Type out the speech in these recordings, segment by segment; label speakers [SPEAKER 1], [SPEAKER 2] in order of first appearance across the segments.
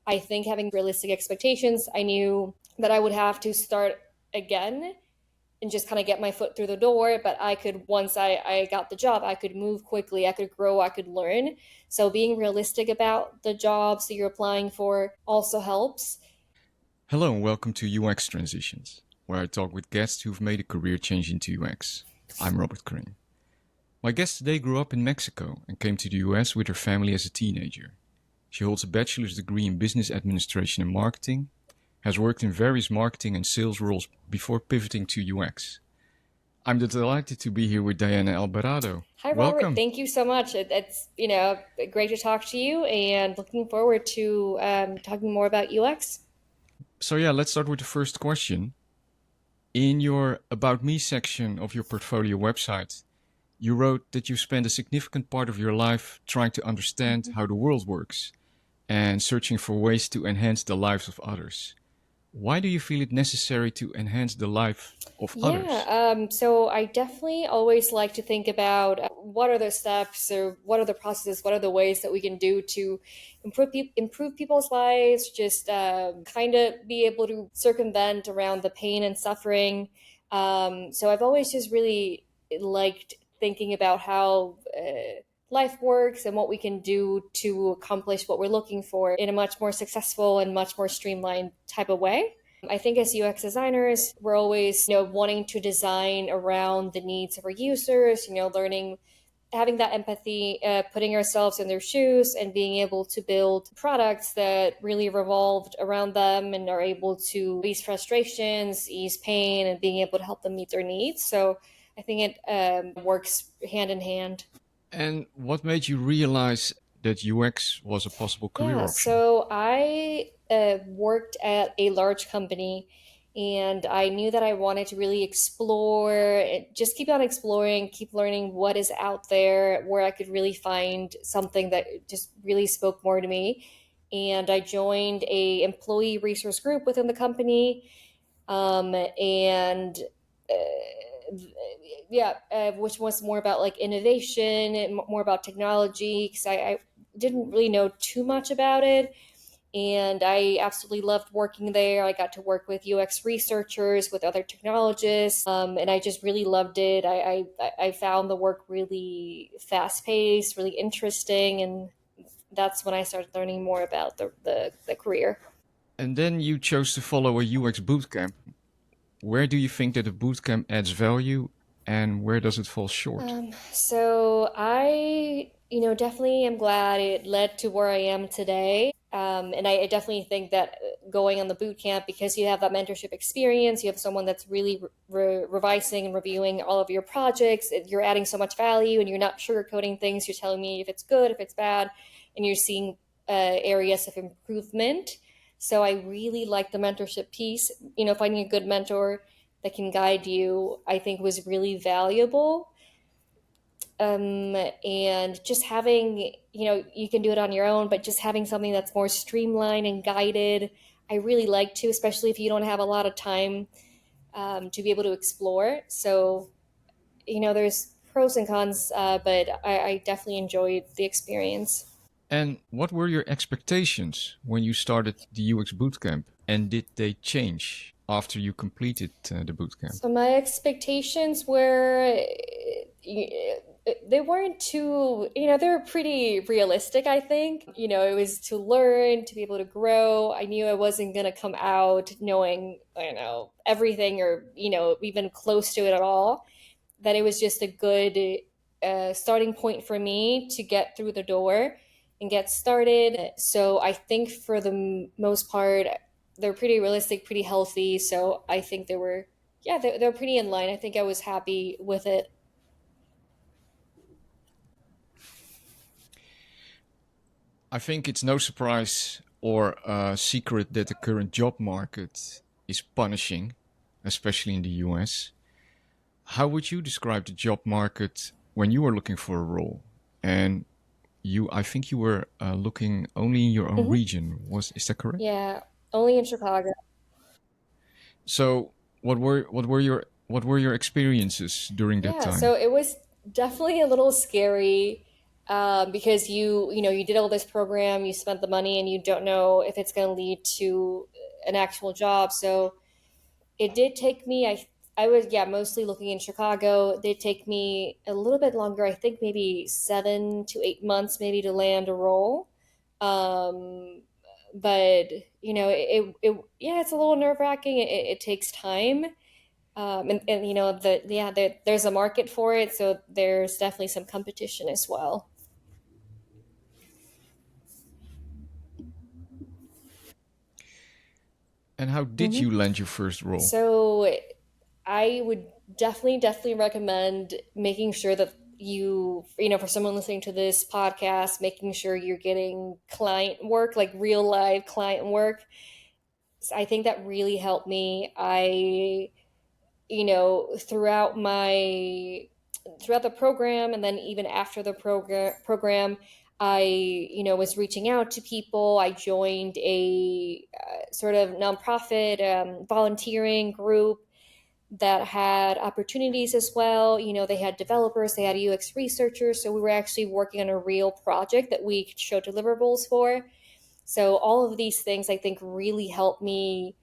[SPEAKER 1] I think having realistic expectations, I knew that I would have to start again and just kind of get my foot through the door. But I could, once I got the job, I could move quickly, I could grow, I could learn. So being realistic about the jobs that you're applying for also helps.
[SPEAKER 2] Hello and welcome to UX Transitions, where I talk with guests who've made a career change into UX. I'm Robert Crane. My guest today grew up in Mexico and came to the US with her family as a teenager. She holds a bachelor's degree in business administration and marketing, has worked in various marketing and sales roles before pivoting to UX. I'm delighted to be here with Diana Alverado.
[SPEAKER 1] Hi, Robert.
[SPEAKER 2] Welcome.
[SPEAKER 1] Thank you so much. It's great to talk to you, and looking forward to talking more about UX.
[SPEAKER 2] Let's start with the first question. In your About Me section of your portfolio website, you wrote that you spent a significant part of your life trying to understand how the world works and searching for ways to enhance the lives of others. Why do you feel it necessary to enhance the life of
[SPEAKER 1] Yeah,
[SPEAKER 2] others?
[SPEAKER 1] so I definitely always like to think about what are the steps or what are the processes, what are the ways that we can do to improve people's lives, just kind of be able to circumvent around the pain and suffering. So I've always just really liked thinking about how life works and what we can do to accomplish what we're looking for in a much more successful and much more streamlined type of way. I think as UX designers, we're always, wanting to design around the needs of our users, learning, having that empathy, putting ourselves in their shoes and being able to build products that really revolved around them and are able to ease frustrations, ease pain, and being able to help them meet their needs. So I think it works hand in hand.
[SPEAKER 2] And what made you realize that UX was a possible career
[SPEAKER 1] Yeah,
[SPEAKER 2] option?
[SPEAKER 1] so I worked at a large company and I knew that I wanted to really explore, just keep on exploring, keep learning what is out there, where I could really find something that just really spoke more to me. And I joined a employee resource group within the company, and yeah, which was more about like innovation and more about technology because I didn't really know too much about it. And I absolutely loved working there. I got to work with UX researchers, with other technologists, and I just really loved it. I found the work really fast paced, really interesting, and that's when I started learning more about the career.
[SPEAKER 2] And then you chose to follow a UX bootcamp. Where do you think that a bootcamp adds value and where does it fall short?
[SPEAKER 1] So I, definitely am glad it led to where I am today. And I definitely think that going on the boot camp, because you have that mentorship experience, you have someone that's really revising and reviewing all of your projects, you're adding so much value and you're not sugarcoating things. You're telling me if it's good, if it's bad, and you're seeing areas of improvement. So I really like the mentorship piece. Finding a good mentor that can guide you, I think was really valuable. And just having, you can do it on your own, but just having something that's more streamlined and guided, I really like to, especially if you don't have a lot of time to be able to explore. So, there's pros and cons, but I definitely enjoyed the experience.
[SPEAKER 2] And what were your expectations when you started the UX bootcamp? And did they change after you completed the bootcamp?
[SPEAKER 1] So my expectations were they weren't too, they were pretty realistic, I think. It was to learn, to be able to grow. I knew I wasn't going to come out knowing, everything or, even close to it at all. That it was just a good starting point for me to get through the door and get started. So I think for the most part, they're pretty realistic, pretty healthy. So I think they were, yeah, they're pretty in line. I think I was happy with it.
[SPEAKER 2] I think it's no surprise or a secret that the current job market is punishing, especially in the US. How would you describe the job market when you were looking for a role? And I think you were looking only in your own
[SPEAKER 1] Hmm.
[SPEAKER 2] region. Is that correct?
[SPEAKER 1] Yeah, only in Chicago.
[SPEAKER 2] So, what were your experiences during that
[SPEAKER 1] Yeah, so
[SPEAKER 2] time?
[SPEAKER 1] it was definitely a little scary. because you did all this program, you spent the money, and you don't know if it's going to lead to an actual job. So it did take me. I was, yeah, mostly looking in Chicago. It did take me a little bit longer. I think maybe 7 to 8 months maybe to land a role. Um, but yeah, it's a little nerve wracking. It takes time. And there's a market for it, so there's definitely some competition as well.
[SPEAKER 2] And how did you
[SPEAKER 1] Mhm.
[SPEAKER 2] land your first role?
[SPEAKER 1] So I would definitely recommend making sure that for someone listening to this podcast, making sure you're getting client work, like real live client work. So I think that really helped me. Throughout throughout the program, and then even after the program, I was reaching out to people. I joined a sort of nonprofit volunteering group that had opportunities as well. They had developers, they had UX researchers, so we were actually working on a real project that we could show deliverables for. So all of these things I think really helped me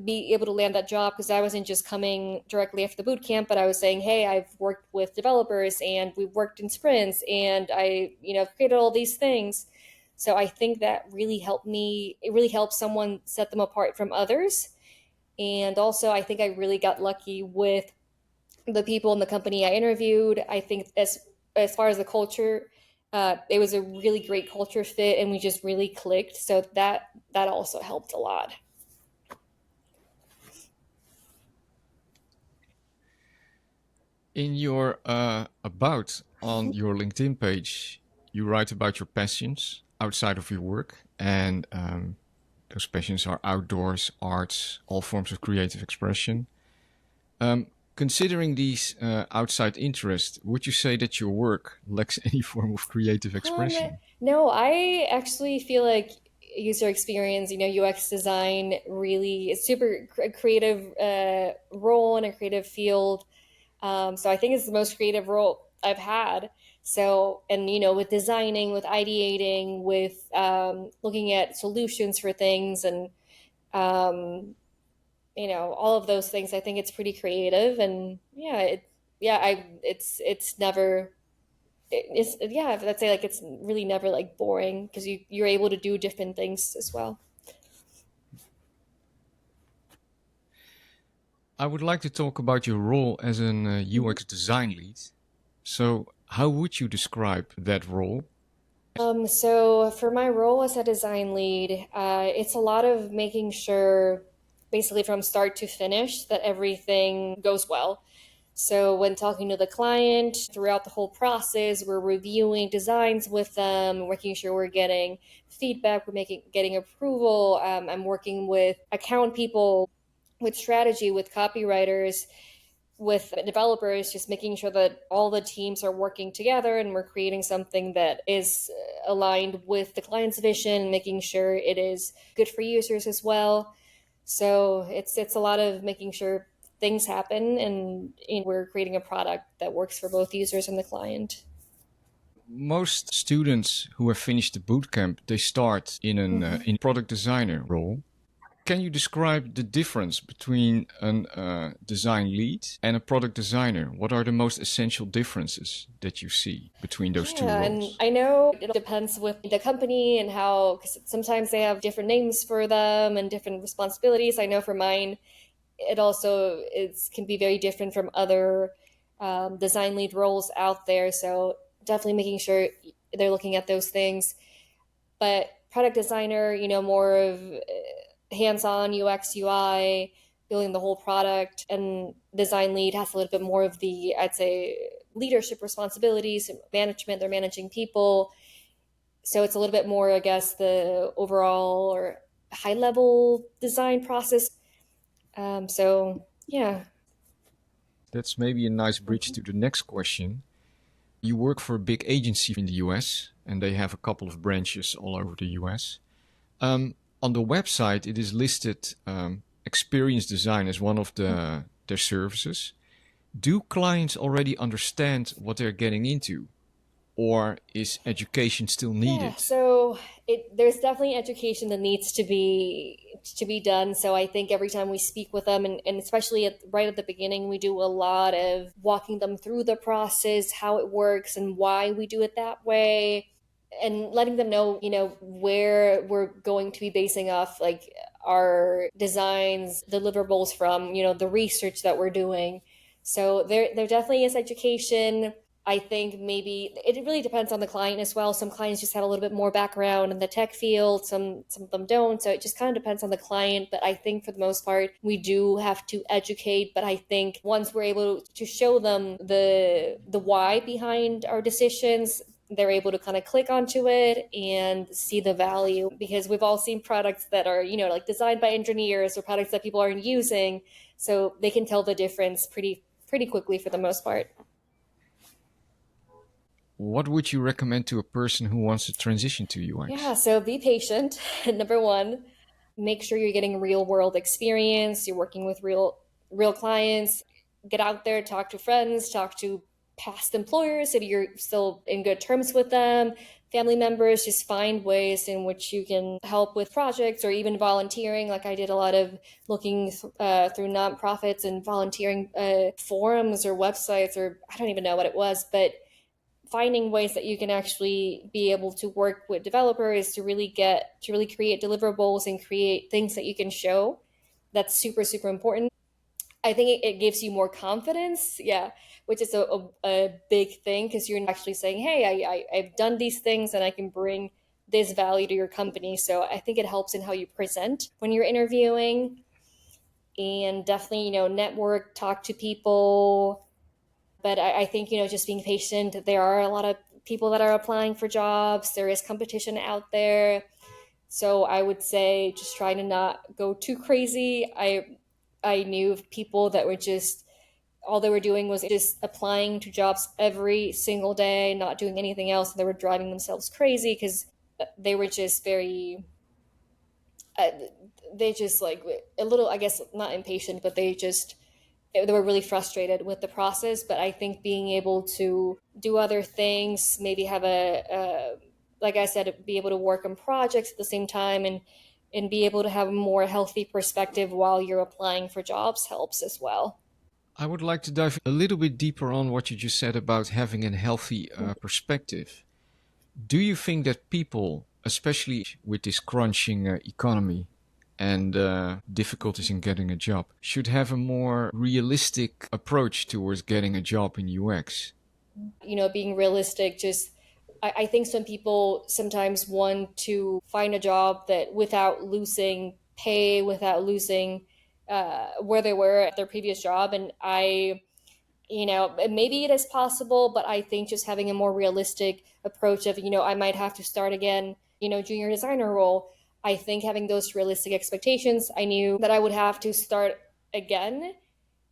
[SPEAKER 1] be able to land that job, because I wasn't just coming directly after the boot camp, but I was saying, hey, I've worked with developers and we've worked in sprints, and I've created all these things. So I think that really helped me. It really helps someone set them apart from others. And also, I think I really got lucky with the people in the company I interviewed. I think as far as the culture, it was a really great culture fit, and we just really clicked. So that also helped a lot.
[SPEAKER 2] In your about on your LinkedIn page, you write about your passions outside of your work, and those passions are outdoors, arts, all forms of creative expression. Um, Considering these outside interests, would you say that your work lacks any form of creative
[SPEAKER 1] Um,
[SPEAKER 2] expression?
[SPEAKER 1] no, I actually feel like user experience, UX design really is super creative role in a creative field. So I think it's the most creative role I've had. So, and with designing, with ideating, with looking at solutions for things, and all of those things, I think it's pretty creative. And it's never it's yeah, let's say like it's really never like boring, because you're able to do different things as well.
[SPEAKER 2] I would like to talk about your role as an UX design lead. So, how would you describe that role?
[SPEAKER 1] So for my role as a design lead, it's a lot of making sure, basically from start to finish, that everything goes well. So when talking to the client throughout the whole process, we're reviewing designs with them, making sure we're getting feedback, we're making getting approval. I'm working with account people, with strategy, with copywriters, with developers, just making sure that all the teams are working together and we're creating something that is aligned with the client's vision, making sure it is good for users as well. So it's a lot of making sure things happen, and we're creating a product that works for both users and the client.
[SPEAKER 2] Most students who have finished the bootcamp, they start in an
[SPEAKER 1] Mhm.
[SPEAKER 2] in product designer role. Can you describe the difference between a design lead and a product designer? What are the most essential differences that you see between those two
[SPEAKER 1] Yeah, and
[SPEAKER 2] roles?
[SPEAKER 1] I know it depends with the company and how, because sometimes they have different names for them and different responsibilities. I know for mine, it also can be very different from other design lead roles out there. So definitely making sure they're looking at those things. But product designer, more of hands-on UX, UI, building the whole product, and design lead has a little bit more of the, I'd say, leadership responsibilities, management. They're managing people, so it's a little bit more, I guess, the overall or high level design process. So yeah.
[SPEAKER 2] That's maybe a nice bridge to the next question. You work for a big agency in the US, and they have a couple of branches all over the US. On the website, it is listed experience design as one of their services. Do clients already understand what they're getting into, or is education still
[SPEAKER 1] Yeah,
[SPEAKER 2] needed?
[SPEAKER 1] so there's definitely education that needs to be done. So I think every time we speak with them, and especially right at the beginning, we do a lot of walking them through the process, how it works, and why we do it that way, and letting them know, where we're going to be basing off like our designs, deliverables from, the research that we're doing. So there definitely is education. I think maybe it really depends on the client as well. Some clients just have a little bit more background in the tech field, some of them don't. So it just kind of depends on the client. But I think for the most part, we do have to educate. But I think once we're able to show them the why behind our decisions, they're able to kind of click onto it and see the value, because we've all seen products that are, like designed by engineers, or products that people aren't using, so they can tell the difference pretty quickly for the most part.
[SPEAKER 2] What would you recommend to a person who wants to transition to
[SPEAKER 1] Yeah,
[SPEAKER 2] UX?
[SPEAKER 1] so be patient. Number one, make sure you're getting real world experience, you're working with real clients. Get out there, talk to friends, talk to past employers if you're still in good terms with them, family members. Just find ways in which you can help with projects or even volunteering. Like I did a lot of looking through nonprofits and volunteering forums or websites, or I don't even know what it was, but finding ways that you can actually be able to work with developers to really create deliverables and create things that you can show. That's super important. I think it gives you more confidence, yeah, which is a big thing, because you're actually saying, hey, I've done these things and I can bring this value to your company. So I think it helps in how you present when you're interviewing. And definitely, network, talk to people. But I think, just being patient. There are a lot of people that are applying for jobs. There is competition out there. So I would say just try to not go too crazy. I knew of people that were just all they were doing was just applying to jobs every single day, not doing anything else. They were driving themselves crazy because they were just very uh, they just like a little, I guess, not impatient, but they were really frustrated with the process. But I think being able to do other things, maybe have like I said, be able to work on projects at the same time, and be able to have a more healthy perspective while you're applying for jobs helps as well.
[SPEAKER 2] I would like to dive a little bit deeper on what you just said about having a healthy perspective. Do you think that people, especially with this crunching economy and difficulties in getting a job, should have a more realistic approach towards getting a job in UX?
[SPEAKER 1] Being realistic, just I think some people sometimes want to find a job that without losing pay, without losing where they were at their previous job. And maybe it is possible, but I think just having a more realistic approach of, I might have to start again, junior designer role. I think having those realistic expectations, I knew that I would have to start again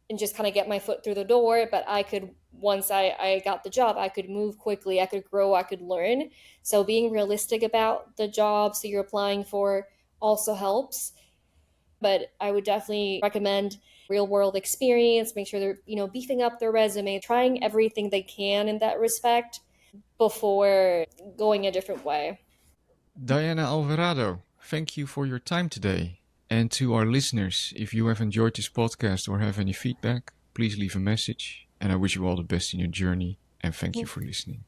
[SPEAKER 1] and just kind of get my foot through the door. But I could, once I got the job, I could move quickly, I could grow, I could learn. So being realistic about the jobs that you're applying for also helps. But I would definitely recommend real world experience, make sure they're, beefing up their resume, trying everything they can in that respect before going a different way.
[SPEAKER 2] Diana Alverado, thank you for your time today. And to our listeners, if you have enjoyed this podcast or have any feedback, please leave a message. And I wish you all the best in your journey. And thank you for listening.